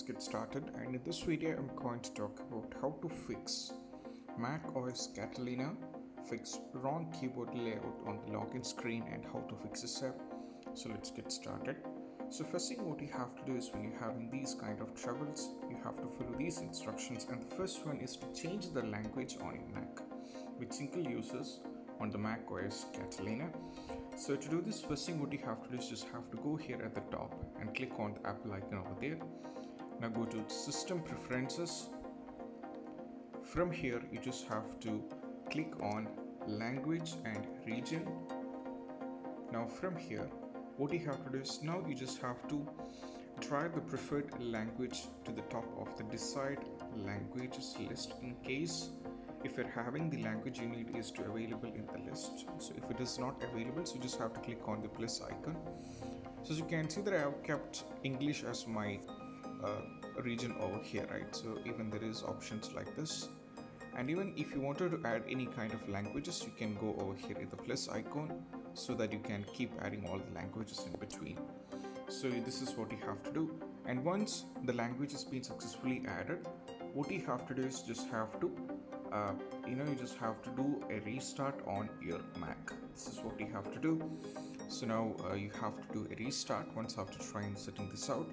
get started, and in this video I'm going to talk about how to fix MacOS Catalina, fix wrong keyboard layout on the login screen and how to fix this up. So let's get started. So first thing what you have to do is when you're having these kind of troubles, you have to follow these instructions, and the first one is to change the language on your Mac, which single uses on the macOS Catalina. So to do this, first thing what you have to do is just have to go here at the top and click on the Apple icon over there. Now go to System Preferences. From here you just have to click on Language and Region. Now from here what you have to do is now you just have to drag the preferred language to the top of the Decide Languages list in case if you're having the language you need is to available in the list. So if it is not available, so you just have to click on the plus icon. So as you can see that I have kept English as my region over here, right? So even there is options like this, and even if you wanted to add any kind of languages, you can go over here in the plus icon so that you can keep adding all the languages in between. So this is what you have to do, and once the language has been successfully added, what you have to do is just have to you just have to do a restart on your Mac. This is what you have to do. So now you have to do a restart once after trying setting this out.